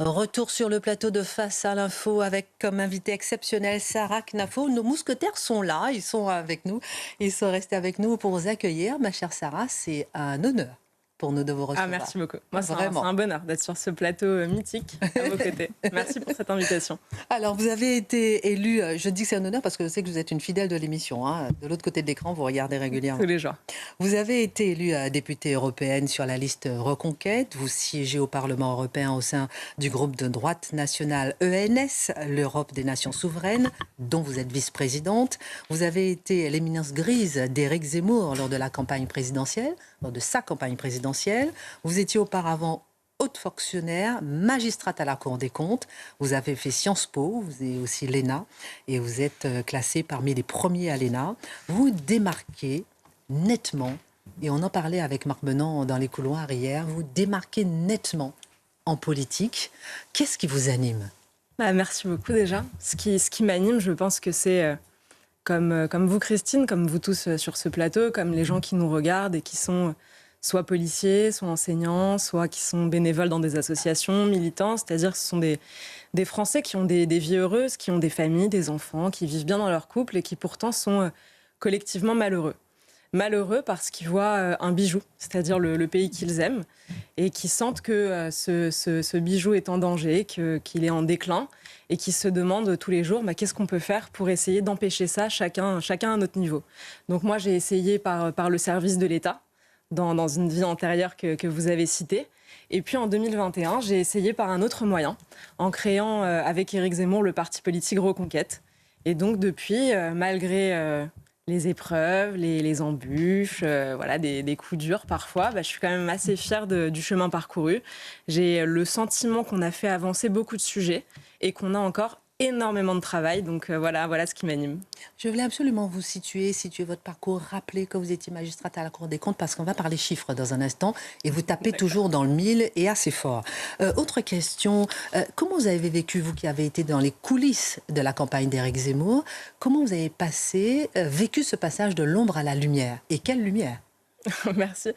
Retour sur le plateau de Face à l'info avec comme invité exceptionnel Sarah Knafo. Nos mousquetaires sont là, ils sont avec nous, ils sont restés avec nous pour vous accueillir. Ma chère Sarah, c'est un honneur pour nous de vous recevoir. Merci beaucoup. Moi, c'est Vraiment. un bonheur d'être sur ce plateau mythique à vos côtés. Merci pour cette invitation. Alors, vous avez été élue, je dis que c'est un honneur parce que je sais que vous êtes une fidèle de l'émission. Hein. De l'autre côté de l'écran, vous regardez régulièrement. Tous les jours. Vous avez été élue députée européenne sur la liste Reconquête. Vous siégez au Parlement européen au sein du groupe de droite nationale ENS, l'Europe des nations souveraines, dont vous êtes vice-présidente. Vous avez été l'éminence grise d'Éric Zemmour lors de la campagne présidentielle, lors de sa campagne présidentielle. Vous étiez auparavant haute fonctionnaire, magistrate à la Cour des comptes. Vous avez fait Sciences Po, vous avez aussi l'ENA, et vous êtes classé parmi les premiers à l'ENA. Vous démarquez nettement, et on en parlait avec Marc Menant dans les couloirs hier, vous démarquez nettement en politique. Qu'est-ce qui vous anime ? Merci beaucoup déjà. Ce qui m'anime, je pense que c'est comme vous Christine, comme vous tous sur ce plateau, comme les gens qui nous regardent et qui sont soit policiers, soit enseignants, soit qui sont bénévoles dans des associations, militants. C'est-à-dire que ce sont des Français qui ont des vies heureuses, qui ont des familles, des enfants, qui vivent bien dans leur couple et qui pourtant sont collectivement malheureux. Malheureux parce qu'ils voient un bijou, c'est-à-dire le pays qu'ils aiment, et qui sentent que ce bijou est en danger, qu'il est en déclin, et qui se demandent tous les jours qu'est-ce qu'on peut faire pour essayer d'empêcher ça, chacun à notre niveau. Donc moi, j'ai essayé par le service de l'État, dans une vie antérieure que vous avez citée. Et puis en 2021, j'ai essayé par un autre moyen, en créant avec Éric Zemmour le parti politique Reconquête. Et donc depuis, malgré les épreuves, les embûches, des coups durs parfois, je suis quand même assez fière du chemin parcouru. J'ai le sentiment qu'on a fait avancer beaucoup de sujets et qu'on a encore énormément de travail, donc voilà ce qui m'anime. Je voulais absolument vous situer votre parcours, rappeler que vous étiez magistrate à la Cour des comptes, parce qu'on va parler chiffres dans un instant, et vous tapez toujours dans le mille et assez fort. Autre question, comment vous avez vécu, vous qui avez été dans les coulisses de la campagne d'Éric Zemmour, comment vous avez vécu ce passage de l'ombre à la lumière ? Et quelle lumière ? Merci.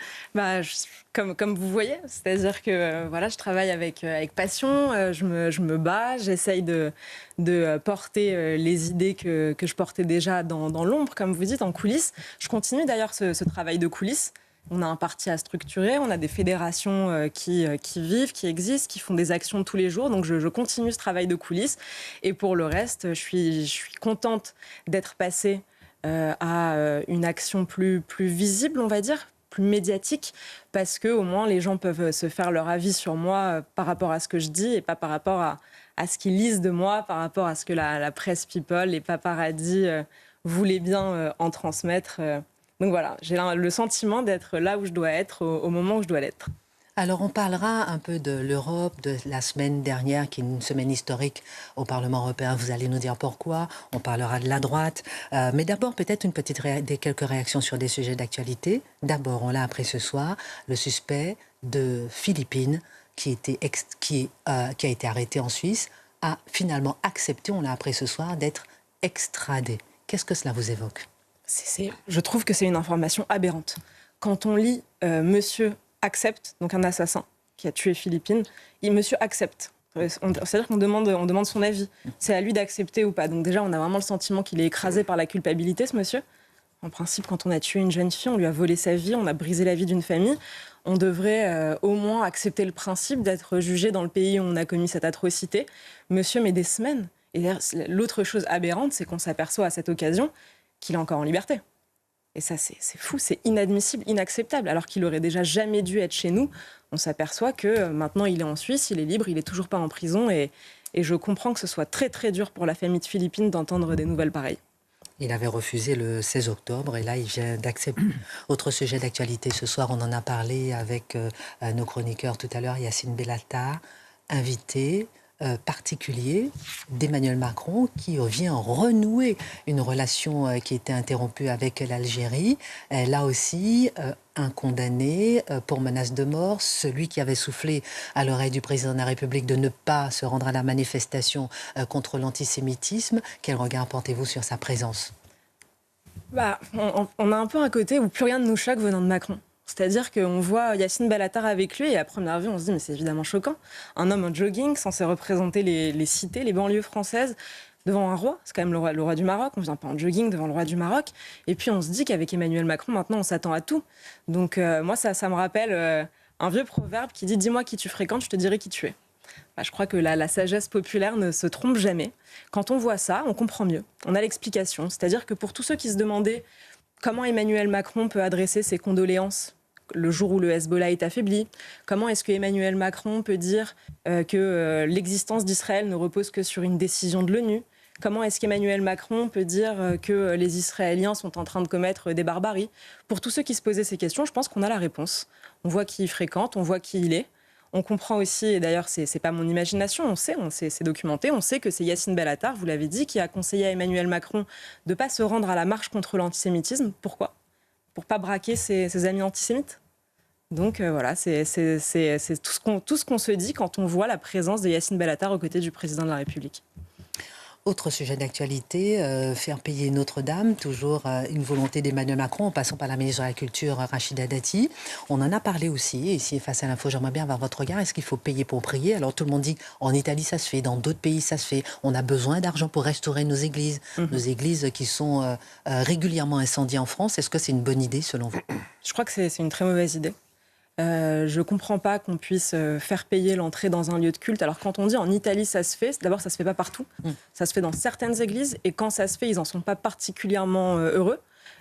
Comme vous voyez, c'est-à-dire que je travaille avec passion, je me bats, j'essaye de porter les idées que je portais déjà dans l'ombre, comme vous dites, en coulisses. Je continue d'ailleurs ce travail de coulisses. On a un parti à structurer, on a des fédérations qui vivent, qui existent, qui font des actions tous les jours. Donc je continue ce travail de coulisses. Et pour le reste, je suis contente d'être passée à une action plus visible, on va dire, plus médiatique, parce qu'au moins les gens peuvent se faire leur avis sur moi par rapport à ce que je dis et pas par rapport à ce qu'ils lisent de moi, par rapport à ce que la presse people, les paparazzis voulaient bien en transmettre. Donc voilà, j'ai le sentiment d'être là où je dois être, au moment où je dois l'être. Alors, on parlera un peu de l'Europe, de la semaine dernière, qui est une semaine historique au Parlement européen. Vous allez nous dire pourquoi. On parlera de la droite. Mais d'abord, peut-être quelques réactions sur des sujets d'actualité. D'abord, on l'a appris ce soir, le suspect de Philippines, qui a été arrêté en Suisse, a finalement accepté, on l'a appris ce soir, d'être extradé. Qu'est-ce que cela vous évoque ? Je trouve que c'est une information aberrante. Quand on lit Monsieur accepte, donc un assassin qui a tué Philippines, monsieur accepte. C'est-à-dire qu'on demande son avis. C'est à lui d'accepter ou pas. Donc déjà, on a vraiment le sentiment qu'il est écrasé par la culpabilité, ce monsieur. En principe, quand on a tué une jeune fille, on lui a volé sa vie, on a brisé la vie d'une famille. On devrait au moins accepter le principe d'être jugé dans le pays où on a commis cette atrocité. Monsieur met des semaines. Et l'autre chose aberrante, c'est qu'on s'aperçoit à cette occasion qu'il est encore en liberté. Et ça, c'est fou, c'est inadmissible, inacceptable. Alors qu'il aurait déjà jamais dû être chez nous, on s'aperçoit que maintenant il est en Suisse, il est libre, il est toujours pas en prison. Et je comprends que ce soit très très dur pour la famille de Philippines d'entendre des nouvelles pareilles. Il avait refusé le 16 octobre et là, il vient d'accepter. Autre sujet d'actualité, ce soir, on en a parlé avec nos chroniqueurs tout à l'heure, Yacine Bellatar, invité particulier d'Emmanuel Macron qui vient renouer une relation qui était interrompue avec l'Algérie. Là aussi, un condamné pour menace de mort, celui qui avait soufflé à l'oreille du président de la République de ne pas se rendre à la manifestation contre l'antisémitisme. Quel regard portez-vous sur sa présence ? On a un peu un côté où plus rien ne nous choque venant de Macron. C'est-à-dire qu'on voit Yacine Bellatar avec lui et à première vue, on se dit mais c'est évidemment choquant. Un homme en jogging censé représenter les cités, les banlieues françaises devant un roi. C'est quand même le roi du Maroc. On ne vient pas en jogging devant le roi du Maroc. Et puis on se dit qu'avec Emmanuel Macron, maintenant, on s'attend à tout. Donc moi, ça me rappelle un vieux proverbe qui dit « Dis-moi qui tu fréquentes, je te dirai qui tu es ». Bah, je crois que la sagesse populaire ne se trompe jamais. Quand on voit ça, on comprend mieux. On a l'explication. C'est-à-dire que pour tous ceux qui se demandaient comment Emmanuel Macron peut adresser ses condoléances le jour où le Hezbollah est affaibli, comment est-ce que Emmanuel Macron peut dire que l'existence d'Israël ne repose que sur une décision de l'ONU, comment est-ce qu'Emmanuel Macron peut dire que les Israéliens sont en train de commettre des barbaries. Pour tous ceux qui se posaient ces questions, je pense qu'on a la réponse. On voit qui il fréquente, on voit qui il est. On comprend aussi, et d'ailleurs c'est pas mon imagination, on sait, c'est documenté, on sait que c'est Yacine Bellatar, vous l'avez dit, qui a conseillé à Emmanuel Macron de ne pas se rendre à la marche contre l'antisémitisme. Pourquoi ? Pour pas braquer ses amis antisémites. Donc voilà, c'est tout ce qu'on se dit quand on voit la présence de Yacine Bellatar aux côtés du président de la République. Autre sujet d'actualité, faire payer Notre-Dame, toujours une volonté d'Emmanuel Macron, en passant par la ministre de la Culture, Rachida Dati. On en a parlé aussi, ici face à l'info, j'aimerais bien avoir votre regard. Est-ce qu'il faut payer pour prier ? Alors tout le monde dit, en Italie ça se fait, dans d'autres pays ça se fait. On a besoin d'argent pour restaurer nos églises qui sont régulièrement incendiées en France. Est-ce que c'est une bonne idée selon vous ? Je crois que c'est une très mauvaise idée. Je ne comprends pas qu'on puisse faire payer l'entrée dans un lieu de culte. Alors quand on dit en Italie ça se fait, d'abord ça ne se fait pas partout. Ça se fait dans certaines églises et quand ça se fait, ils n'en sont pas particulièrement heureux.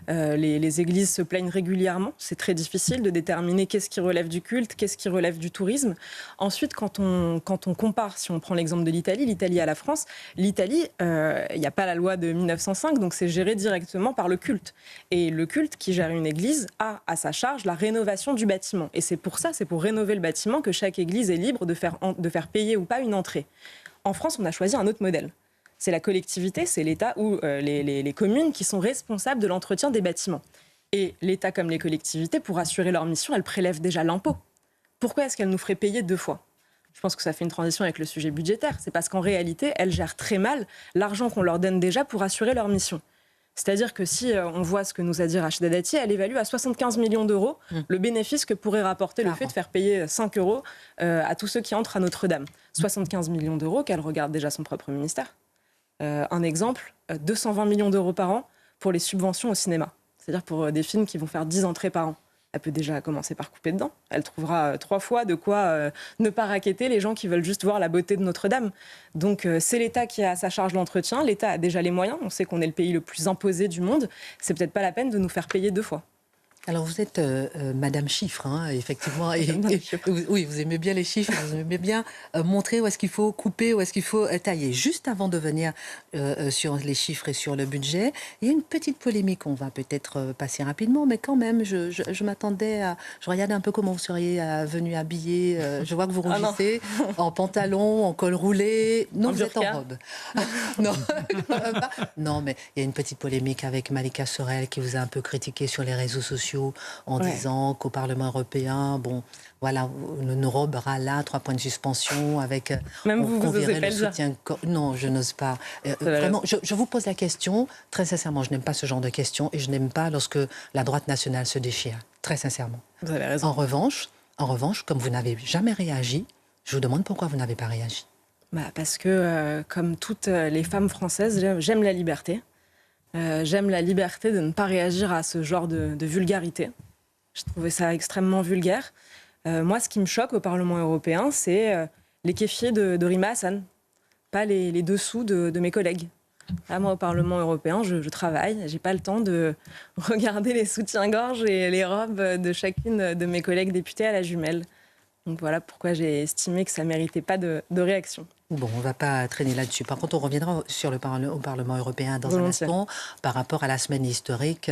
Les églises se plaignent régulièrement. C'est très difficile de déterminer qu'est-ce qui relève du culte, qu'est-ce qui relève du tourisme. Ensuite, quand on compare, si on prend l'exemple de l'Italie à la France, l'Italie, il n'y a pas la loi de 1905, donc c'est géré directement par le culte. Et le culte qui gère une église a à sa charge la rénovation du bâtiment. Et c'est pour rénover le bâtiment que chaque église est libre de faire payer ou pas une entrée. En France, on a choisi un autre modèle. C'est la collectivité, c'est l'État ou les communes qui sont responsables de l'entretien des bâtiments. Et l'État comme les collectivités, pour assurer leur mission, elles prélèvent déjà l'impôt. Pourquoi est-ce qu'elles nous feraient payer 2 fois ? Je pense que ça fait une transition avec le sujet budgétaire. C'est parce qu'en réalité, elles gèrent très mal l'argent qu'on leur donne déjà pour assurer leur mission. C'est-à-dire que si on voit ce que nous a dit Rachida Dati, elle évalue à 75 millions d'euros le bénéfice que pourrait rapporter le fait de faire payer 5 euros à tous ceux qui entrent à Notre-Dame. 75 millions d'euros qu'elle regarde déjà son propre ministère. Un exemple, 220 millions d'euros par an pour les subventions au cinéma. C'est-à-dire pour des films qui vont faire 10 entrées par an. Elle peut déjà commencer par couper dedans. Elle trouvera 3 fois de quoi ne pas racketter les gens qui veulent juste voir la beauté de Notre-Dame. Donc c'est l'État qui a à sa charge l'entretien. L'État a déjà les moyens. On sait qu'on est le pays le plus imposé du monde. C'est peut-être pas la peine de nous faire payer 2 fois. Alors vous êtes Madame Chiffre, hein, effectivement. Oui, vous aimez bien les chiffres, vous aimez bien montrer où est-ce qu'il faut couper, où est-ce qu'il faut tailler. Juste avant de venir sur les chiffres et sur le budget, il y a une petite polémique, on va peut-être passer rapidement, mais quand même, je m'attendais à... Je regardais un peu comment vous seriez venu habillé. Je vois que vous rougissez, en pantalon, en col roulé. Non, vous êtes en robe. Non, mais il y a une petite polémique avec Malika Sorel qui vous a un peu critiqué sur les réseaux sociaux en disant qu'au Parlement européen, bon, voilà, nos robe là, 3 points de suspension avec... Même vous verrait le soutien... Non, je n'ose pas. Vraiment, je vous pose la question, très sincèrement, je n'aime pas ce genre de questions et je n'aime pas lorsque la droite nationale se déchire, très sincèrement. Vous avez raison. En revanche, comme vous n'avez jamais réagi, je vous demande pourquoi vous n'avez pas réagi. Parce que, comme toutes les femmes françaises, j'aime la liberté. J'aime la liberté de ne pas réagir à ce genre de vulgarité. Je trouvais ça extrêmement vulgaire. Moi, ce qui me choque au Parlement européen, c'est les kéfiers de Rima Hassan, pas les dessous de mes collègues. Là, moi, au Parlement européen, je travaille. Je n'ai pas le temps de regarder les soutiens-gorge et les robes de chacune de mes collègues députés à la jumelle. Donc voilà pourquoi j'ai estimé que ça ne méritait pas de réaction. Bon, on ne va pas traîner là-dessus. Par contre, on reviendra sur au Parlement européen dans un instant par rapport à la semaine historique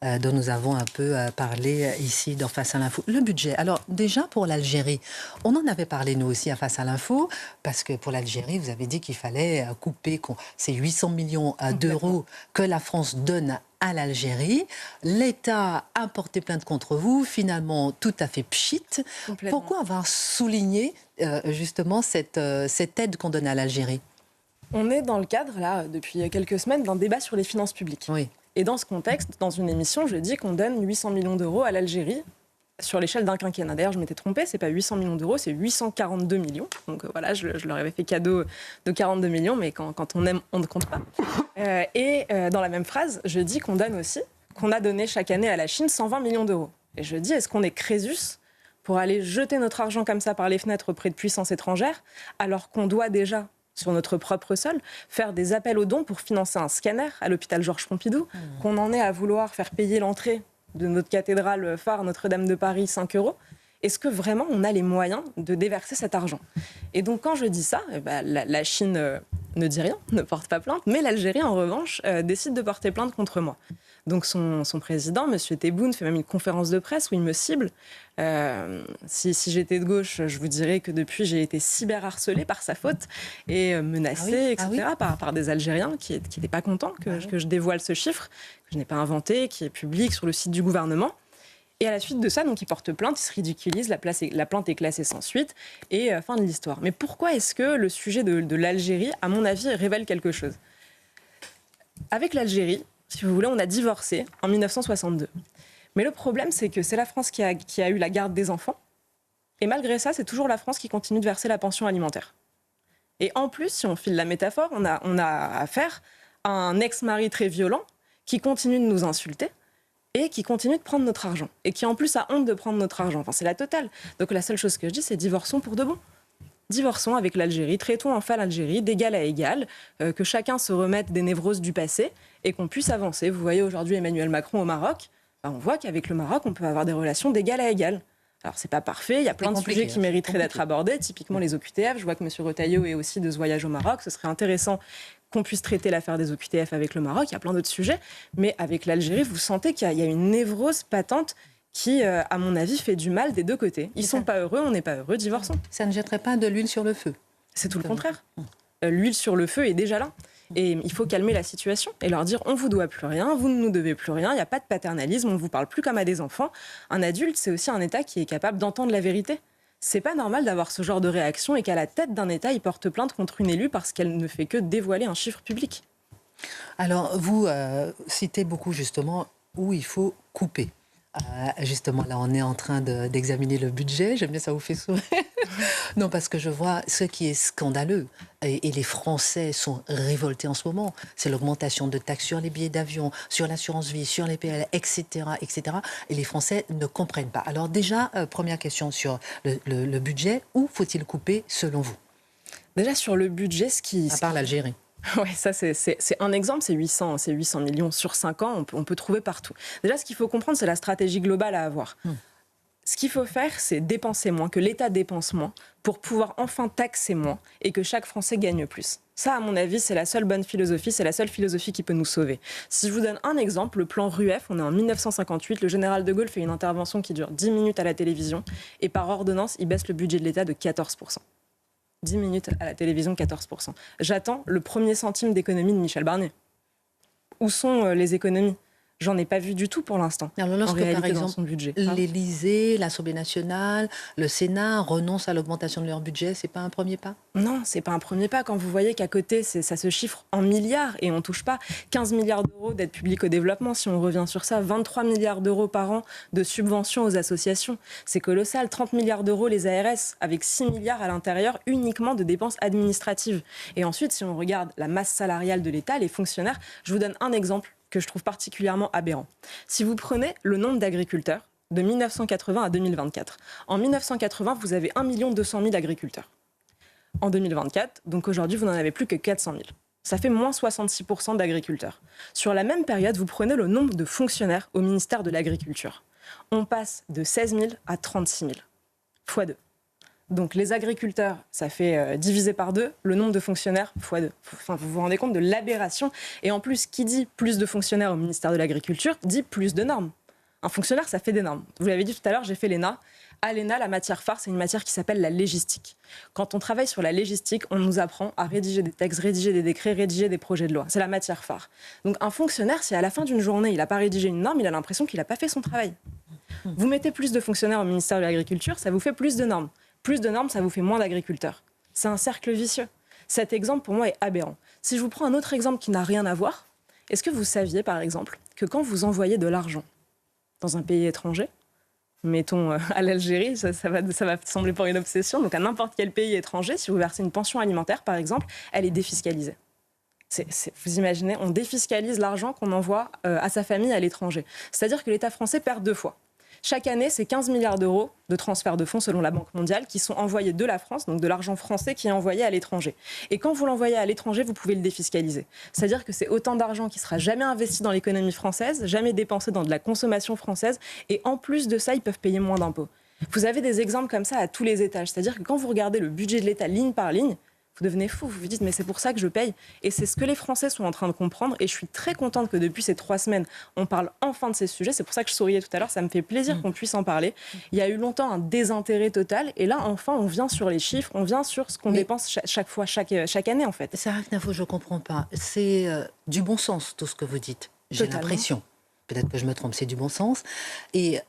dont nous avons un peu parlé ici dans Face à l'info. Le budget. Alors déjà pour l'Algérie, on en avait parlé nous aussi à Face à l'info parce que pour l'Algérie, vous avez dit qu'il fallait couper ces 800 millions d'euros que la France donne à l'Algérie. L'État a porté plainte contre vous, finalement tout à fait pchit. Pourquoi avoir souligné justement cette aide qu'on donne à l'Algérie? On est dans le cadre, là, depuis quelques semaines, d'un débat sur les finances publiques. Oui. Et dans ce contexte, dans une émission, je dis qu'on donne 800 millions d'euros à l'Algérie sur l'échelle d'un quinquennat. D'ailleurs, je m'étais trompée, c'est pas 800 millions d'euros, c'est 842 millions. Donc voilà, je leur avais fait cadeau de 42 millions, mais quand on aime, on ne compte pas. Dans la même phrase, je dis qu'on a donné chaque année à la Chine 120 millions d'euros. Et je dis, est-ce qu'on est Crésus pour aller jeter notre argent comme ça par les fenêtres auprès de puissances étrangères, alors qu'on doit déjà, sur notre propre sol, faire des appels aux dons pour financer un scanner à l'hôpital Georges Pompidou, qu'on en est à vouloir faire payer l'entrée de notre cathédrale phare Notre-Dame de Paris 5 €. Est-ce que vraiment on a les moyens de déverser cet argent? Et donc quand je dis ça, la Chine ne dit rien, ne porte pas plainte, mais l'Algérie en revanche décide de porter plainte contre moi. Donc son président, M. Tebboune, fait même une conférence de presse où il me cible. Si j'étais de gauche, je vous dirais que depuis, j'ai été cyberharcelée par sa faute et menacée, etc., par des Algériens qui n'étaient pas contents que je dévoile ce chiffre, que je n'ai pas inventé, qui est public sur le site du gouvernement. Et à la suite de ça, donc, il porte plainte, il se ridiculise, la plainte est classée sans suite, et fin de l'histoire. Mais pourquoi est-ce que le sujet de l'Algérie, à mon avis, révèle quelque chose? Avec l'Algérie, si vous voulez, on a divorcé en 1962. Mais le problème, c'est que c'est la France qui a eu la garde des enfants, et malgré ça, c'est toujours la France qui continue de verser la pension alimentaire. Et en plus, si on file la métaphore, on a affaire à un ex-mari très violent qui continue de nous insulter, et qui continue de prendre notre argent, et qui en plus a honte de prendre notre argent. Enfin, c'est la totale. Donc la seule chose que je dis, c'est divorçons pour de bon. Divorçons avec l'Algérie, traitons enfin l'Algérie d'égal à égal, que chacun se remette des névroses du passé, et qu'on puisse avancer. Vous voyez aujourd'hui Emmanuel Macron au Maroc, on voit qu'avec le Maroc, on peut avoir des relations d'égal à égal. Alors, c'est pas parfait, il y a plein de sujets qui mériteraient d'être abordés, typiquement les OQTF. Je vois que M. Retailleau est aussi de ce voyage au Maroc. Ce serait intéressant qu'on puisse traiter l'affaire des OQTF avec le Maroc. Il y a plein d'autres sujets. Mais avec l'Algérie, vous sentez qu'il y a une névrose patente qui, à mon avis, fait du mal des deux côtés. Ils sont pas heureux, on n'est pas heureux, divorçons. Ça ne jetterait pas de l'huile sur le feu? C'est tout le contraire. L'huile sur le feu est déjà là. Et il faut calmer la situation et leur dire on vous doit plus rien, vous ne nous devez plus rien, il n'y a pas de paternalisme, on vous parle plus comme à des enfants. Un adulte, c'est aussi un État qui est capable d'entendre la vérité. C'est pas normal d'avoir ce genre de réaction et qu'à la tête d'un État, il porte plainte contre une élue parce qu'elle ne fait que dévoiler un chiffre public. Alors, vous citez beaucoup justement où il faut couper. Justement, là, on est en train d'examiner le budget. J'aime bien, ça vous fait sourire. Non, parce que je vois ce qui est scandaleux. Et les Français sont révoltés en ce moment. C'est l'augmentation de taxes sur les billets d'avion, sur l'assurance vie, sur les PL, etc., etc. Et les Français ne comprennent pas. Alors déjà, première question sur le budget. Où faut-il couper, selon vous? Déjà, sur le budget, À part l'Algérie. Oui, ça c'est un exemple, c'est 800 millions sur 5 ans, on peut trouver partout. Déjà, ce qu'il faut comprendre, c'est la stratégie globale à avoir. Ce qu'il faut faire, c'est dépenser moins, que l'État dépense moins, pour pouvoir enfin taxer moins et que chaque Français gagne plus. Ça, à mon avis, c'est la seule bonne philosophie, c'est la seule philosophie qui peut nous sauver. Si je vous donne un exemple, le plan RUEF, on est en 1958, le général de Gaulle fait une intervention qui dure 10 minutes à la télévision et par ordonnance, il baisse le budget de l'État de 14%. 10 minutes à la télévision, 14%. J'attends le premier centime d'économie de Michel Barnier. Où sont les économies? J'en ai pas vu du tout pour l'instant. Alors, lorsque, par exemple, dans son budget. l'Élysée, l'Assemblée nationale, le Sénat renoncent à l'augmentation de leur budget, c'est pas un premier pas? Non, c'est pas un premier pas. Quand vous voyez qu'à côté, ça se chiffre en milliards et on touche pas 15 milliards d'euros d'aide publique au développement, si on revient sur ça, 23 milliards d'euros par an de subventions aux associations. C'est colossal. 30 milliards d'euros les ARS, avec 6 milliards à l'intérieur uniquement de dépenses administratives. Et ensuite, si on regarde la masse salariale de l'État, les fonctionnaires, je vous donne un exemple que je trouve particulièrement aberrant. Si vous prenez le nombre d'agriculteurs de 1980 à 2024, en 1980, vous avez 1 200 000 agriculteurs. En 2024, donc aujourd'hui, vous n'en avez plus que 400 000. Ça fait moins 66% d'agriculteurs. Sur la même période, vous prenez le nombre de fonctionnaires au ministère de l'Agriculture. On passe de 16 000 à 36 000, fois 2. Donc les agriculteurs, ça fait diviser par 2 le nombre de fonctionnaires fois 2. Enfin, vous vous rendez compte de l'aberration. Et en plus, qui dit plus de fonctionnaires au ministère de l'Agriculture, dit plus de normes. Un fonctionnaire, ça fait des normes. Vous l'avez dit tout à l'heure, j'ai fait l'ENA. À l'ENA, la matière phare, c'est une matière qui s'appelle la légistique. Quand on travaille sur la légistique, on nous apprend à rédiger des textes, rédiger des décrets, rédiger des projets de loi. C'est la matière phare. Donc un fonctionnaire, si à la fin d'une journée, il n'a pas rédigé une norme, il a l'impression qu'il n'a pas fait son travail. Vous mettez plus de fonctionnaires au ministère de l'Agriculture, ça vous fait plus de normes. Plus de normes, ça vous fait moins d'agriculteurs. C'est un cercle vicieux. Cet exemple, pour moi, est aberrant. Si je vous prends un autre exemple qui n'a rien à voir, est-ce que vous saviez, par exemple, que quand vous envoyez de l'argent dans un pays étranger, mettons à l'Algérie, ça va sembler pour une obsession, donc à n'importe quel pays étranger, si vous versez une pension alimentaire par exemple, elle est défiscalisée. Vous imaginez, on défiscalise l'argent qu'on envoie à sa famille à l'étranger. C'est-à-dire que l'État français perd 2 fois. Chaque année, c'est 15 milliards d'euros de transferts de fonds selon la Banque mondiale qui sont envoyés de la France, donc de l'argent français qui est envoyé à l'étranger. Et quand vous l'envoyez à l'étranger, vous pouvez le défiscaliser. C'est-à-dire que c'est autant d'argent qui sera jamais investi dans l'économie française, jamais dépensé dans de la consommation française, et en plus de ça, ils peuvent payer moins d'impôts. Vous avez des exemples comme ça à tous les étages. C'est-à-dire que quand vous regardez le budget de l'État ligne par ligne, vous devenez fou, vous vous dites mais c'est pour ça que je paye. Et c'est ce que les Français sont en train de comprendre. Et je suis très contente que depuis ces 3 semaines, on parle enfin de ces sujets. C'est pour ça que je souriais tout à l'heure, ça me fait plaisir qu'on puisse en parler. Il y a eu longtemps un désintérêt total. Et là, enfin, on vient sur les chiffres, on vient sur ce qu'on dépense chaque année en fait. Sarah Knafo, je ne comprends pas. C'est du bon sens tout ce que vous dites. J'ai l'impression. Peut-être que je me trompe, c'est du bon sens. Et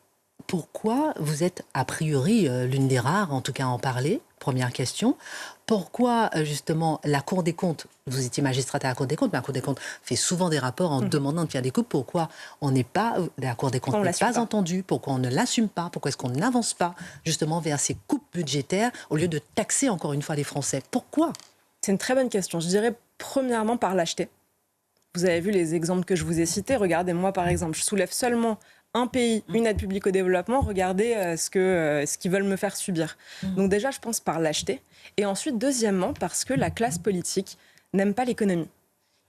pourquoi vous êtes a priori l'une des rares, en tout cas à en parler? Première question. Pourquoi, justement, la Cour des comptes, vous étiez magistrate à la Cour des comptes, mais la Cour des comptes fait souvent des rapports en demandant de faire des coupes. Pourquoi on n'est pas, la Cour des comptes n'est pas entendue? Pourquoi on ne l'assume pas? Pourquoi est-ce qu'on n'avance pas, justement, vers ces coupes budgétaires au lieu de taxer, encore une fois, les Français? Pourquoi? C'est une très bonne question. Je dirais, premièrement, par lâcheté. Vous avez vu les exemples que je vous ai cités. Regardez, moi, par exemple, je soulève seulement un pays, une aide publique au développement, regardez ce qu'ils veulent me faire subir. Donc déjà, je pense par lâcheté. Et ensuite, deuxièmement, parce que la classe politique n'aime pas l'économie.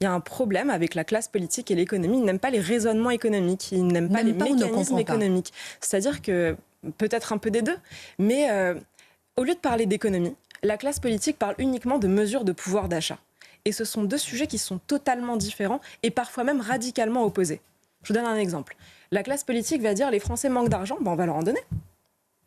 Il y a un problème avec la classe politique et l'économie. Ils n'aiment pas les raisonnements économiques, ils n'aiment pas les mécanismes économiques. C'est-à-dire que, peut-être un peu des deux, mais au lieu de parler d'économie, la classe politique parle uniquement de mesures de pouvoir d'achat. Et ce sont 2 sujets qui sont totalement différents et parfois même radicalement opposés. Je vous donne un exemple. La classe politique va dire les Français manquent d'argent, on va leur en donner.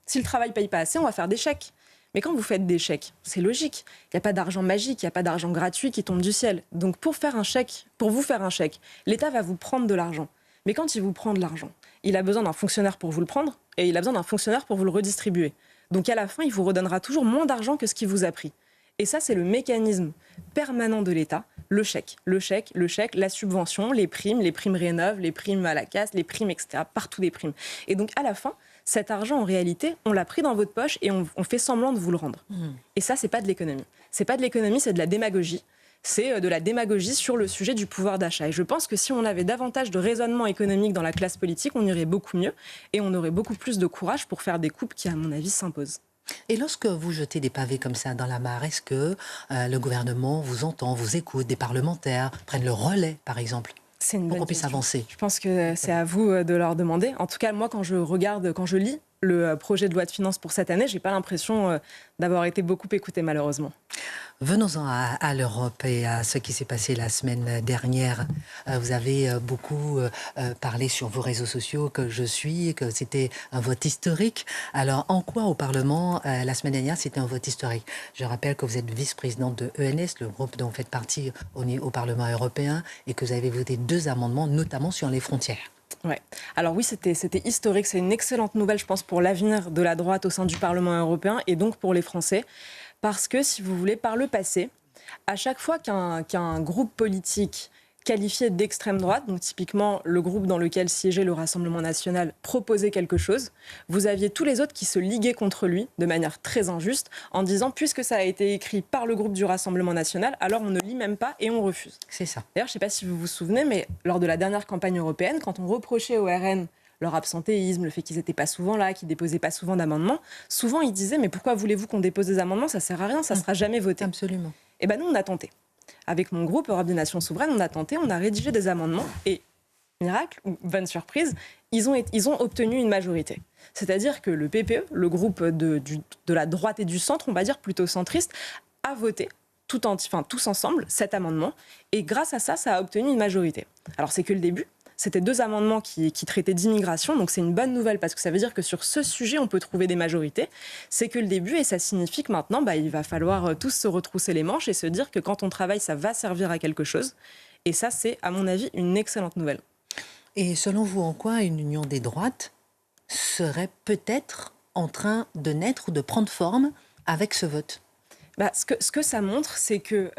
Si le travail ne paye pas assez, on va faire des chèques. Mais quand vous faites des chèques, c'est logique. Il n'y a pas d'argent magique, il n'y a pas d'argent gratuit qui tombe du ciel. Donc pour vous faire un chèque, l'État va vous prendre de l'argent. Mais quand il vous prend de l'argent, il a besoin d'un fonctionnaire pour vous le prendre et il a besoin d'un fonctionnaire pour vous le redistribuer. Donc à la fin, il vous redonnera toujours moins d'argent que ce qu'il vous a pris. Et ça, c'est le mécanisme permanent de l'État. Le chèque, la subvention, les primes rénov', les primes à la casse, les primes, etc. Partout des primes. Et donc, à la fin, cet argent, en réalité, on l'a pris dans votre poche et on fait semblant de vous le rendre. Et ça, c'est pas de l'économie. C'est pas de l'économie, c'est de la démagogie. C'est de la démagogie sur le sujet du pouvoir d'achat. Et je pense que si on avait davantage de raisonnement économique dans la classe politique, on irait beaucoup mieux et on aurait beaucoup plus de courage pour faire des coupes qui, à mon avis, s'imposent. Et lorsque vous jetez des pavés comme ça dans la mare, est-ce que le gouvernement vous entend, vous écoute, des parlementaires prennent le relais, par exemple, pour qu'on puisse avancer? Je pense que c'est à vous de leur demander. En tout cas, moi, quand je lis le projet de loi de finances pour cette année, j'ai pas l'impression d'avoir été beaucoup écoutée, malheureusement. Venons-en à l'Europe et à ce qui s'est passé la semaine dernière. Vous avez beaucoup parlé sur vos réseaux sociaux que c'était un vote historique. Alors, en quoi au Parlement, la semaine dernière, c'était un vote historique? Je rappelle que vous êtes vice-présidente de ENS, le groupe dont vous faites partie au Parlement européen, et que vous avez voté 2 amendements, notamment sur les frontières. Ouais. Alors oui, c'était historique. C'est une excellente nouvelle, je pense, pour l'avenir de la droite au sein du Parlement européen et donc pour les Français. Parce que, si vous voulez, par le passé, à chaque fois qu'un groupe politique qualifié d'extrême droite, donc typiquement le groupe dans lequel siégeait le Rassemblement national, proposait quelque chose, vous aviez tous les autres qui se liguaient contre lui de manière très injuste en disant « puisque ça a été écrit par le groupe du Rassemblement national, alors on ne lit même pas et on refuse ». C'est ça. D'ailleurs, je ne sais pas si vous vous souvenez, mais lors de la dernière campagne européenne, quand on reprochait au RN leur absentéisme, le fait qu'ils n'étaient pas souvent là, qu'ils ne déposaient pas souvent d'amendements, souvent ils disaient « mais pourquoi voulez-vous qu'on dépose des amendements? Ça ne sert à rien, ça ne sera jamais voté ». Absolument. Et bien nous, on a tenté. Avec mon groupe Europe des Nations Souveraines, on a tenté, on a rédigé des amendements et, miracle, ou bonne surprise, ils ont obtenu une majorité. C'est-à-dire que le PPE, le groupe de la droite et du centre, on va dire plutôt centriste, a voté tous ensemble cet amendement et grâce à ça, ça a obtenu une majorité. Alors c'est que le début. C'était 2 amendements qui traitaient d'immigration, donc c'est une bonne nouvelle parce que ça veut dire que sur ce sujet, on peut trouver des majorités. C'est que le début et ça signifie que maintenant, il va falloir tous se retrousser les manches et se dire que quand on travaille, ça va servir à quelque chose. Et ça, c'est, à mon avis, une excellente nouvelle. Et selon vous, en quoi une union des droites serait peut-être en train de naître ou de prendre forme avec ce vote? Ce que ça montre, c'est que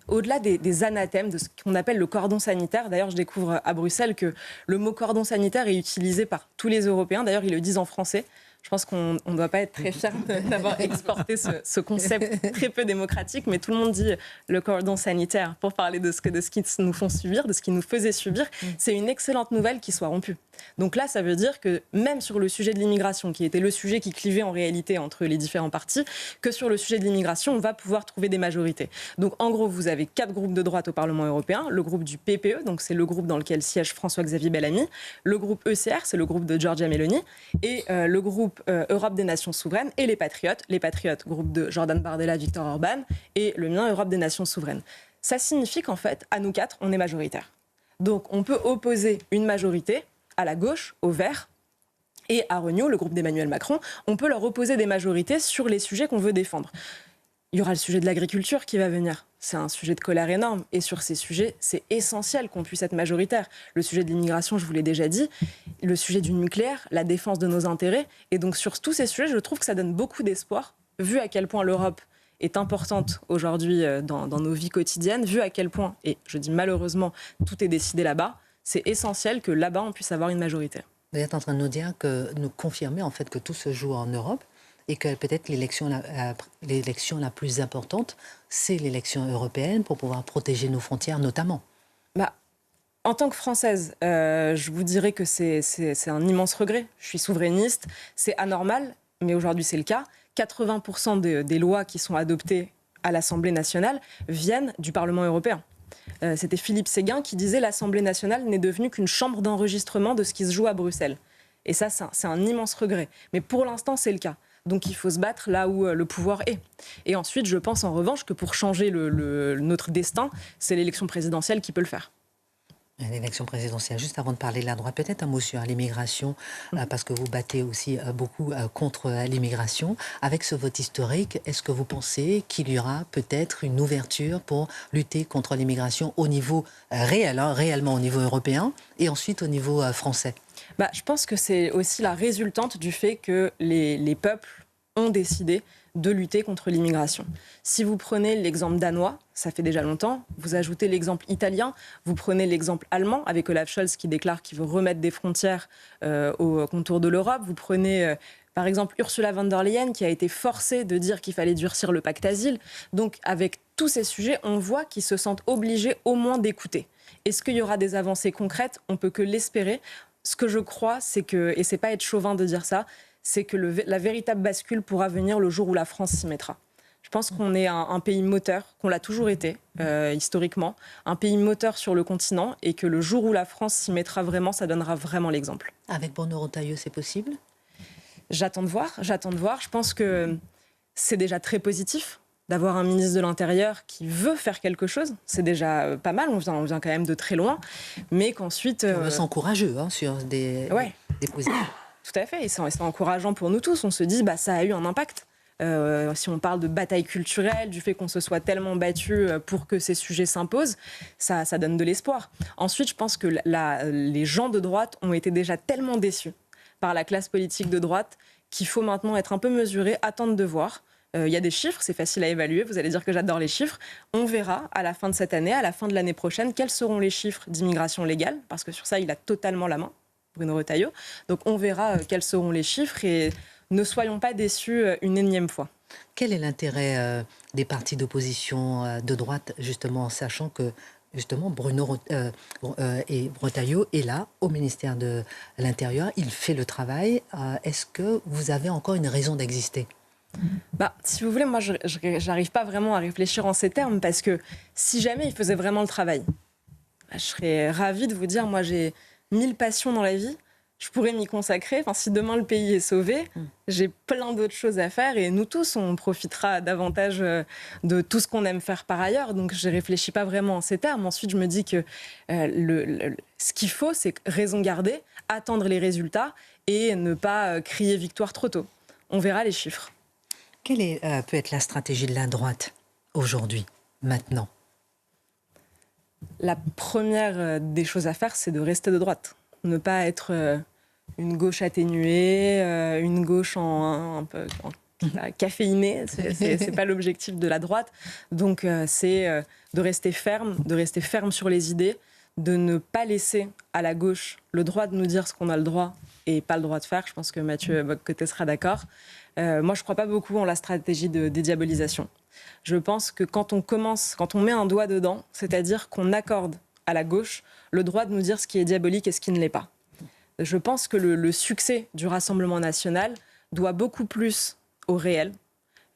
au-delà des anathèmes, de ce qu'on appelle le cordon sanitaire, d'ailleurs je découvre à Bruxelles que le mot cordon sanitaire est utilisé par tous les Européens, d'ailleurs ils le disent en français. Je pense qu'on ne doit pas être très fier d'avoir exporté ce concept très peu démocratique, mais tout le monde dit le cordon sanitaire pour parler de ce qu'ils nous font subir, de ce qu'ils nous faisaient subir. C'est une excellente nouvelle qu'il soit rompu. Donc là, ça veut dire que même sur le sujet de l'immigration, qui était le sujet qui clivait en réalité entre les différents partis, que sur le sujet de l'immigration, on va pouvoir trouver des majorités. Donc en gros, vous avez 4 groupes de droite au Parlement européen. Le groupe du PPE, donc c'est le groupe dans lequel siège François-Xavier Bellamy. Le groupe ECR, c'est le groupe de Giorgia Meloni. Et le groupe Europe des Nations Souveraines et les Patriotes. Les Patriotes, groupe de Jordan Bardella, Viktor Orban. Et le mien, Europe des Nations Souveraines. Ça signifie qu'en fait, à nous 4, on est majoritaire. Donc on peut opposer une majorité à la gauche, aux Verts, et à Renew, le groupe d'Emmanuel Macron, on peut leur opposer des majorités sur les sujets qu'on veut défendre. Il y aura le sujet de l'agriculture qui va venir. C'est un sujet de colère énorme. Et sur ces sujets, c'est essentiel qu'on puisse être majoritaire. Le sujet de l'immigration, je vous l'ai déjà dit. Le sujet du nucléaire, la défense de nos intérêts. Et donc sur tous ces sujets, je trouve que ça donne beaucoup d'espoir, vu à quel point l'Europe est importante aujourd'hui dans nos vies quotidiennes, vu à quel point, et je dis malheureusement, tout est décidé là-bas. C'est essentiel que là-bas, on puisse avoir une majorité. Vous êtes en train de nous confirmer en fait que tout se joue en Europe et que peut-être l'élection la plus importante, c'est l'élection européenne pour pouvoir protéger nos frontières notamment. En tant que Française, je vous dirais que c'est un immense regret. Je suis souverainiste, c'est anormal, mais aujourd'hui c'est le cas. 80% des lois qui sont adoptées à l'Assemblée nationale viennent du Parlement européen. C'était Philippe Séguin qui disait « L'Assemblée nationale n'est devenue qu'une chambre d'enregistrement de ce qui se joue à Bruxelles ». Et ça, c'est un immense regret. Mais pour l'instant, c'est le cas. Donc il faut se battre là où le pouvoir est. Et ensuite, je pense en revanche que pour changer notre destin, c'est l'élection présidentielle qui peut le faire. L'élection présidentielle. Juste avant de parler de la droite, peut-être un mot sur l'immigration, parce que vous battez aussi beaucoup contre l'immigration. Avec ce vote historique, est-ce que vous pensez qu'il y aura peut-être une ouverture pour lutter contre l'immigration au niveau réellement au niveau européen, et ensuite au niveau français? Je pense que c'est aussi la résultante du fait que les peuples ont décidé de lutter contre l'immigration. Si vous prenez l'exemple danois, ça fait déjà longtemps, vous ajoutez l'exemple italien, vous prenez l'exemple allemand avec Olaf Scholz qui déclare qu'il veut remettre des frontières au contour de l'Europe, vous prenez par exemple Ursula von der Leyen qui a été forcée de dire qu'il fallait durcir le pacte asile. Donc avec tous ces sujets, on voit qu'ils se sentent obligés au moins d'écouter. Est-ce qu'il y aura des avancées concrètes? On peut que l'espérer. Ce que je crois, c'est que, et c'est pas être chauvin de dire ça, c'est que la véritable bascule pourra venir le jour où la France s'y mettra. Je pense qu'on est un pays moteur, qu'on l'a toujours été, historiquement, un pays moteur sur le continent, et que le jour où la France s'y mettra vraiment, ça donnera vraiment l'exemple. Avec Bruno Retailleau, c'est possible? J'attends de voir. Je pense que c'est déjà très positif d'avoir un ministre de l'Intérieur qui veut faire quelque chose. C'est déjà pas mal, on vient quand même de très loin, mais qu'ensuite... On me sent courageux sur des positions. Tout à fait, et c'est encourageant pour nous tous. On se dit, ça a eu un impact. Si on parle de bataille culturelle, du fait qu'on se soit tellement battu pour que ces sujets s'imposent, ça donne de l'espoir. Ensuite, je pense que les gens de droite ont été déjà tellement déçus par la classe politique de droite qu'il faut maintenant être un peu mesuré, attendre de voir. Il y a des chiffres, c'est facile à évaluer, vous allez dire que j'adore les chiffres. On verra à la fin de cette année, à la fin de l'année prochaine, quels seront les chiffres d'immigration légale, parce que sur ça, il a totalement la main, Bruno Retailleau. Donc on verra quels seront les chiffres et ne soyons pas déçus une énième fois. Quel est l'intérêt des partis d'opposition de droite, justement, en sachant que justement Bruno Retailleau est là, au ministère de l'Intérieur, il fait le travail. Est-ce que vous avez encore une raison d'exister ? Si vous voulez, moi, je n'arrive pas vraiment à réfléchir en ces termes, parce que si jamais il faisait vraiment le travail, je serais ravie de vous dire, moi, j'ai 1000 passions dans la vie, je pourrais m'y consacrer. Enfin, si demain le pays est sauvé, j'ai plein d'autres choses à faire, et nous tous, on profitera davantage de tout ce qu'on aime faire par ailleurs. Donc, je ne réfléchis pas vraiment en ces termes. Ensuite, je me dis que ce qu'il faut, c'est raison garder, attendre les résultats et ne pas crier victoire trop tôt. On verra les chiffres. Quelle peut être la stratégie de la droite aujourd'hui, maintenant ? La première des choses à faire, c'est de rester de droite. Ne pas être une gauche atténuée, une gauche caféinée, c'est pas l'objectif de la droite. Donc c'est de rester ferme sur les idées, de ne pas laisser à la gauche le droit de nous dire ce qu'on a le droit et pas le droit de faire. Je pense que Mathieu Bock-Côté sera d'accord. Moi, je crois pas beaucoup en la stratégie de dédiabolisation. Je pense que quand on met un doigt dedans, c'est-à-dire qu'on accorde à la gauche le droit de nous dire ce qui est diabolique et ce qui ne l'est pas. Je pense que le succès du Rassemblement national doit beaucoup plus au réel,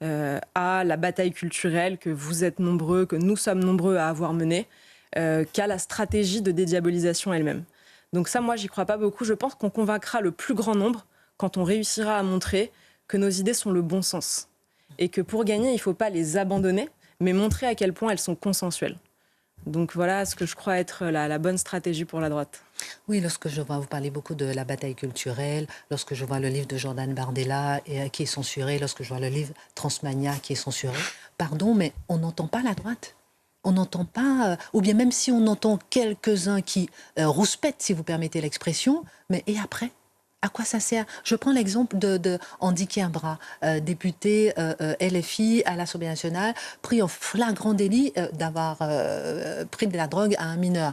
à la bataille culturelle que vous êtes nombreux, que nous sommes nombreux à avoir menée, qu'à la stratégie de dédiabolisation elle-même. Donc ça, moi, j'y crois pas beaucoup. Je pense qu'on convaincra le plus grand nombre quand on réussira à montrer que nos idées sont le bon sens. Et que pour gagner, il ne faut pas les abandonner, mais montrer à quel point elles sont consensuelles. Donc voilà ce que je crois être la bonne stratégie pour la droite. Oui, lorsque je vois, vous parlez beaucoup de la bataille culturelle, lorsque je vois le livre de Jordan Bardella qui est censuré, lorsque je vois le livre Transmania qui est censuré, pardon, mais on n'entend pas la droite. On n'entend pas, ou bien même si on entend quelques-uns qui rouspètent, si vous permettez l'expression, mais et après ? À quoi ça sert? Je prends l'exemple de Andy Kierbra, député LFI à l'Assemblée nationale, pris en flagrant délit d'avoir pris de la drogue à un mineur.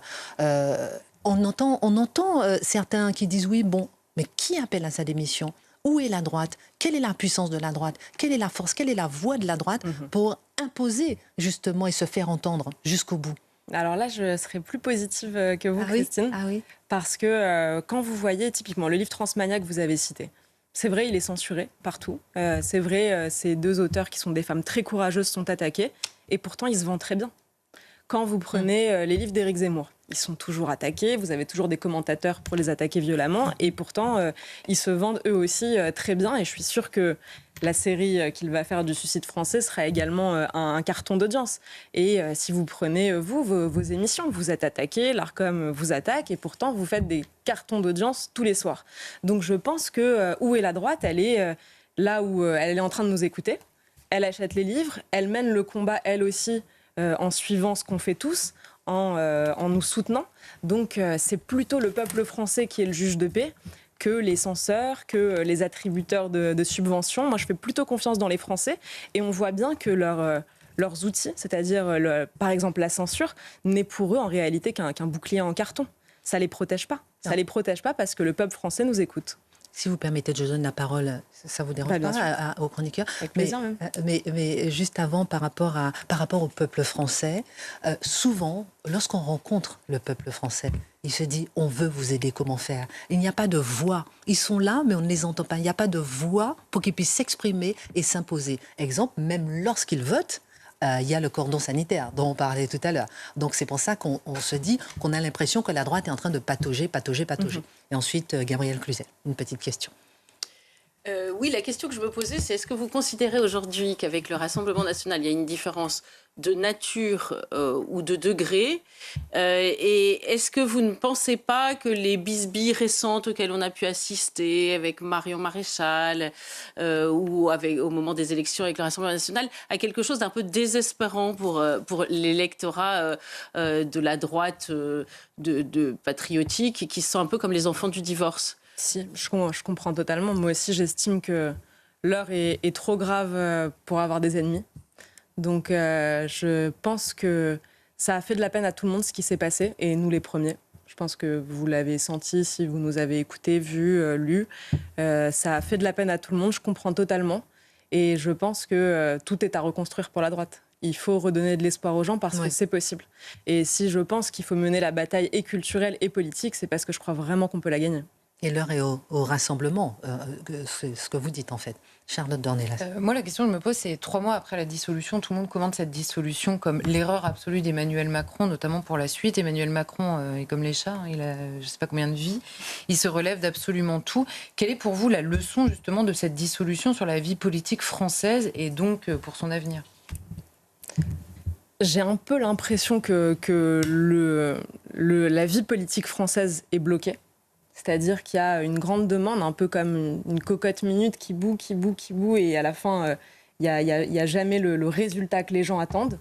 On entend certains qui disent oui, bon, mais qui appelle à sa démission? Où est la droite? Quelle est la puissance de la droite? Quelle est la force? Quelle est la voix de la droite pour imposer justement et se faire entendre jusqu'au bout? Alors là, je serais plus positive que vous, Christine. Ah oui. Parce que quand vous voyez typiquement le livre Transmania que vous avez cité, c'est vrai, il est censuré partout. C'est vrai, ces deux auteurs qui sont des femmes très courageuses sont attaqués. Et pourtant, ils se vendent très bien. Quand vous prenez les livres d'Éric Zemmour, ils sont toujours attaqués. Vous avez toujours des commentateurs pour les attaquer violemment. Et pourtant, ils se vendent eux aussi très bien. Et je suis sûre que la série qu'il va faire du Suicide français sera également un carton d'audience. Et si vous prenez, vos émissions, vous êtes attaqués, l'Arcom vous attaque, et pourtant, vous faites des cartons d'audience tous les soirs. Donc je pense que où est la droite? Elle est là où elle est en train de nous écouter. Elle achète les livres, elle mène le combat, elle aussi, en suivant ce qu'on fait tous, en nous soutenant. Donc c'est plutôt le peuple français qui est le juge de paix que les censeurs, que les attributeurs de subventions. Moi, je fais plutôt confiance dans les Français. Et on voit bien que leurs outils, c'est-à-dire par exemple la censure, n'est pour eux en réalité qu'un bouclier en carton. Ça ne les protège pas. Ça ne les protège pas parce que le peuple français nous écoute. Si vous permettez, je donne la parole, ça vous dérange pas aux chroniqueurs? Avec plaisir même. Mais juste avant, par rapport au peuple français, souvent, lorsqu'on rencontre le peuple français, il se dit, on veut vous aider, comment faire? Il n'y a pas de voix. Ils sont là, mais on ne les entend pas. Il n'y a pas de voix pour qu'ils puissent s'exprimer et s'imposer. Exemple, même lorsqu'ils votent, il y a le cordon sanitaire dont on parlait tout à l'heure. Donc c'est pour ça qu'on se dit qu'on a l'impression que la droite est en train de patauger. Et ensuite, Gabrielle Cluzel, une petite question. Oui, la question que je me posais, c'est est-ce que vous considérez aujourd'hui qu'avec le Rassemblement national, il y a une différence de nature ou de degré et est-ce que vous ne pensez pas que les bisbilles récentes auxquelles on a pu assister avec Marion Maréchal ou au moment des élections avec le Rassemblement national a quelque chose d'un peu désespérant pour l'électorat de la droite de patriotique qui se sent un peu comme les enfants du divorce? Si, je comprends totalement. Moi aussi, j'estime que l'heure est trop grave pour avoir des ennemis. Donc, je pense que ça a fait de la peine à tout le monde ce qui s'est passé, et nous les premiers. Je pense que vous l'avez senti si vous nous avez écoutés, vus, lus. Ça a fait de la peine à tout le monde, je comprends totalement. Et je pense que tout est à reconstruire pour la droite. Il faut redonner de l'espoir aux gens parce que c'est possible. Et si je pense qu'il faut mener la bataille et culturelle et politique, c'est parce que je crois vraiment qu'on peut la gagner. Et l'heure est au rassemblement, c'est ce que vous dites en fait. Charlotte Dornelas. Moi, la question que je me pose, c'est 3 mois après la dissolution, tout le monde commente cette dissolution comme l'erreur absolue d'Emmanuel Macron, notamment pour la suite. Emmanuel Macron est comme les chats, hein, il a je ne sais pas combien de vies, il se relève d'absolument tout. Quelle est pour vous la leçon justement de cette dissolution sur la vie politique française et donc pour son avenir? J'ai un peu l'impression que la vie politique française est bloquée. C'est-à-dire qu'il y a une grande demande, un peu comme une cocotte minute qui bout, et à la fin, il n'y a jamais le résultat que les gens attendent.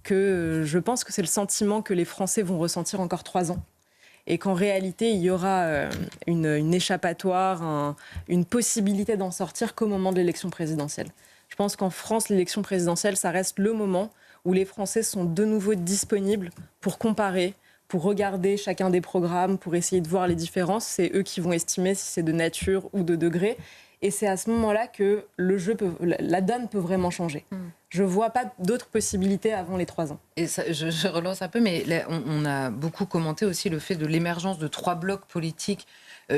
Que je pense que c'est le sentiment que les Français vont ressentir encore 3 ans. Et qu'en réalité, il y aura une échappatoire, une possibilité d'en sortir qu'au moment de l'élection présidentielle. Je pense qu'en France, l'élection présidentielle, ça reste le moment où les Français sont de nouveau disponibles pour comparer, pour regarder chacun des programmes, pour essayer de voir les différences. C'est eux qui vont estimer si c'est de nature ou de degré. Et c'est à ce moment-là que la donne peut vraiment changer. Je ne vois pas d'autres possibilités avant les 3 ans. Et ça, je relance un peu, mais là, on a beaucoup commenté aussi le fait de l'émergence de 3 blocs politiques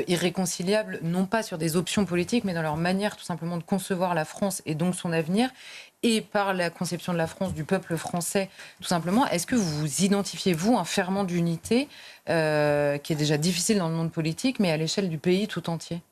irréconciliables, non pas sur des options politiques, mais dans leur manière tout simplement de concevoir la France et donc son avenir, et par la conception de la France, du peuple français, tout simplement. Est-ce que vous identifiez, vous, un ferment d'unité qui est déjà difficile dans le monde politique, mais à l'échelle du pays tout entier ?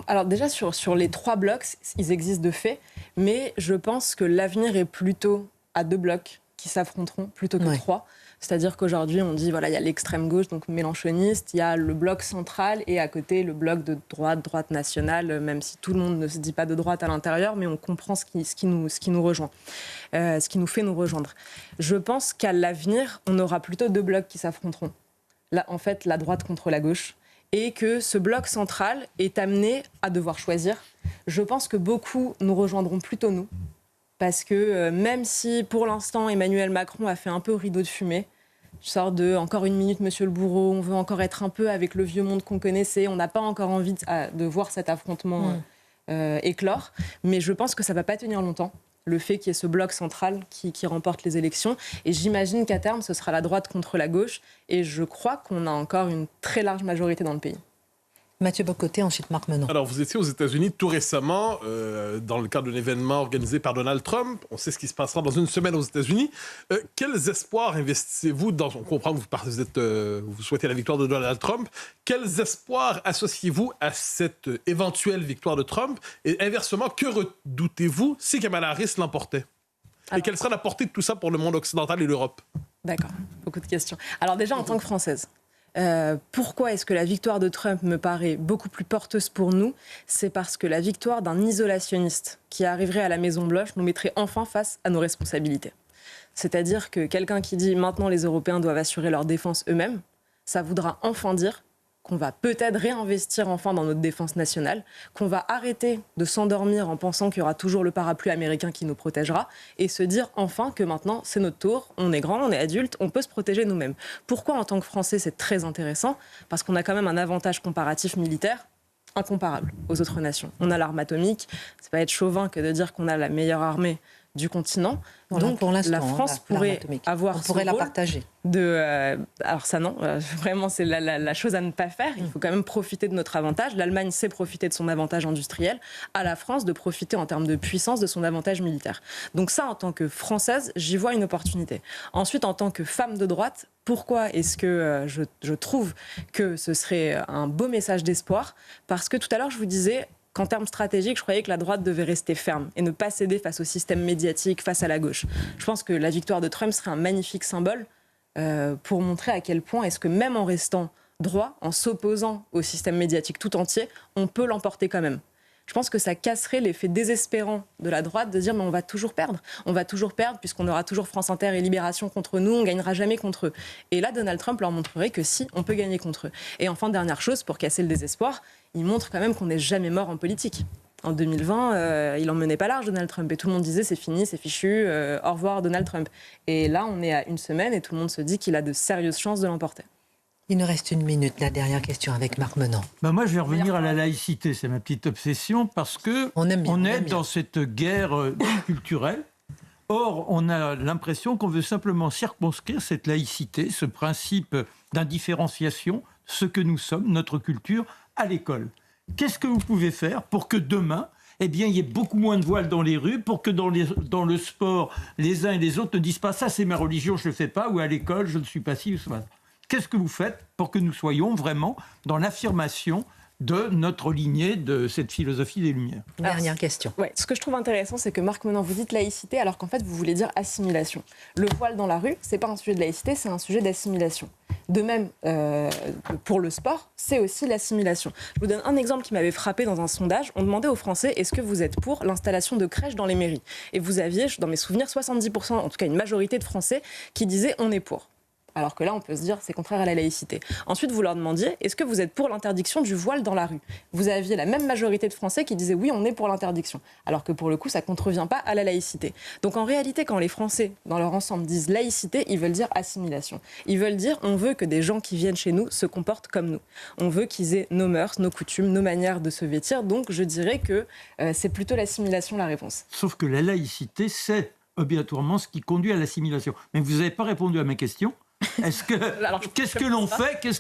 Alors déjà, sur les 3 blocs, ils existent de fait, mais je pense que l'avenir est plutôt à 2 blocs qui s'affronteront plutôt que 3. C'est-à-dire qu'aujourd'hui, on dit, voilà, il y a l'extrême gauche, donc mélanchoniste, il y a le bloc central et à côté, le bloc de droite nationale, même si tout le monde ne se dit pas de droite à l'intérieur, mais on comprend ce qui nous rejoint, ce qui nous fait nous rejoindre. Je pense qu'à l'avenir, on aura plutôt 2 blocs qui s'affronteront. Là, en fait, la droite contre la gauche. Et que ce bloc central est amené à devoir choisir. Je pense que beaucoup nous rejoindront plutôt nous, parce que même si pour l'instant Emmanuel Macron a fait un peu rideau de fumée, sort de encore une minute monsieur le bourreau, on veut encore être un peu avec le vieux monde qu'on connaissait, on n'a pas encore envie de voir cet affrontement éclore, mais je pense que ça ne va pas tenir longtemps. Le fait qu'il y ait ce bloc central qui remporte les élections. Et j'imagine qu'à terme, ce sera la droite contre la gauche. Et je crois qu'on a encore une très large majorité dans le pays. Mathieu Bocoté, ensuite Marc Menon. Alors, vous étiez aux États-Unis tout récemment, dans le cadre d'un événement organisé par Donald Trump. On sait ce qui se passera dans une semaine aux États-Unis. Quels espoirs investissez-vous dans... On comprend que vous souhaitez la victoire de Donald Trump. Quels espoirs associez-vous à cette éventuelle victoire de Trump? Et inversement, que redoutez-vous si Kamala Harris l'emportait? Et quelle sera la portée de tout ça pour le monde occidental et l'Europe? D'accord, beaucoup de questions. Alors déjà, en tant que Française, pourquoi est-ce que la victoire de Trump me paraît beaucoup plus porteuse pour nous? C'est parce que la victoire d'un isolationniste qui arriverait à la Maison-Blanche nous mettrait enfin face à nos responsabilités. C'est-à-dire que quelqu'un qui dit maintenant les Européens doivent assurer leur défense eux-mêmes, ça voudra enfin dire qu'on va peut-être réinvestir enfin dans notre défense nationale, qu'on va arrêter de s'endormir en pensant qu'il y aura toujours le parapluie américain qui nous protégera, et se dire enfin que maintenant c'est notre tour, on est grand, on est adulte, on peut se protéger nous-mêmes. Pourquoi en tant que Français c'est très intéressant? Parce qu'on a quand même un avantage comparatif militaire incomparable aux autres nations. On a l'arme atomique, c'est pas être chauvin que de dire qu'on a la meilleure armée du continent. Donc pour la France pourrait avoir on pourrait la partager. Alors ça non, vraiment c'est la chose à ne pas faire. Il faut quand même profiter de notre avantage. L'Allemagne sait profiter de son avantage industriel. À la France de profiter en termes de puissance de son avantage militaire. Donc ça, en tant que Française, j'y vois une opportunité. Ensuite, en tant que femme de droite, pourquoi est-ce que je trouve que ce serait un beau message d'espoir? Parce que tout à l'heure, je vous disais qu'en termes stratégiques, je croyais que la droite devait rester ferme et ne pas céder face au système médiatique, face à la gauche. Je pense que la victoire de Trump serait un magnifique symbole pour montrer à quel point est-ce que même en restant droit, en s'opposant au système médiatique tout entier, on peut l'emporter quand même. Je pense que ça casserait l'effet désespérant de la droite de dire mais on va toujours perdre. On va toujours perdre puisqu'on aura toujours France Inter et Libération contre nous, on ne gagnera jamais contre eux. Et là, Donald Trump leur montrerait que si, on peut gagner contre eux. Et enfin, dernière chose, pour casser le désespoir, il montre quand même qu'on n'est jamais mort en politique. En 2020, il n'en menait pas large, Donald Trump. Et tout le monde disait c'est fini, c'est fichu, au revoir Donald Trump. Et là, on est à une semaine et tout le monde se dit qu'il a de sérieuses chances de l'emporter. Il nous reste une minute, la dernière question avec Marc Menon. Moi, je vais revenir à la laïcité, c'est ma petite obsession, parce que on est dans cette guerre culturelle. Or, on a l'impression qu'on veut simplement circonscrire cette laïcité, ce principe d'indifférenciation, ce que nous sommes, notre culture, à l'école. Qu'est-ce que vous pouvez faire pour que demain, il y ait beaucoup moins de voiles dans les rues, pour que dans le sport, les uns et les autres ne disent pas « ça, c'est ma religion, je ne le fais pas » ou à l'école, je ne suis pas ci ou ça. Qu'est-ce que vous faites pour que nous soyons vraiment dans l'affirmation de notre lignée, de cette philosophie des Lumières? Dernière question. Ouais, ce que je trouve intéressant, c'est que Marc Menon, vous dites laïcité, alors qu'en fait, vous voulez dire assimilation. Le voile dans la rue, c'est pas un sujet de laïcité, c'est un sujet d'assimilation. De même, pour le sport, c'est aussi l'assimilation. Je vous donne un exemple qui m'avait frappé dans un sondage. On demandait aux Français, est-ce que vous êtes pour l'installation de crèches dans les mairies? Et vous aviez, dans mes souvenirs, 70%, en tout cas une majorité de Français, qui disaient on est pour. Alors que là, on peut se dire c'est contraire à la laïcité. Ensuite, vous leur demandiez, est-ce que vous êtes pour l'interdiction du voile dans la rue? Vous aviez la même majorité de Français qui disaient oui, on est pour l'interdiction. Alors que pour le coup, ça ne contrevient pas à la laïcité. Donc en réalité, quand les Français, dans leur ensemble, disent laïcité, ils veulent dire assimilation. Ils veulent dire on veut que des gens qui viennent chez nous se comportent comme nous. On veut qu'ils aient nos mœurs, nos coutumes, nos manières de se vêtir. Donc je dirais que c'est plutôt l'assimilation la réponse. Sauf que la laïcité, c'est obligatoirement ce qui conduit à l'assimilation. Mais vous n'avez pas répondu à ma question. Qu'est-ce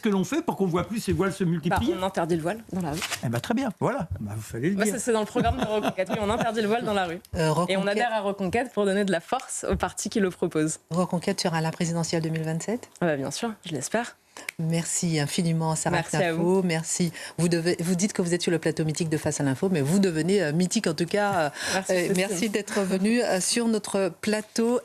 que l'on fait pour qu'on ne voit plus ces voiles se multiplier? On interdit le voile dans la rue. Très bien, voilà. Vous fallait le dire. C'est dans le programme de Reconquête. Oui, on interdit le voile dans la rue. Et on adhère à Reconquête pour donner de la force au parti qui le propose. Reconquête sera à la présidentielle 2027 ? Bien sûr, je l'espère. Merci infiniment, Sarah Merci Knafo. à vous. Merci. Vous dites que vous êtes sur le plateau mythique de Face à l'info, mais vous devenez mythique en tout cas. Merci d'être venu sur notre plateau.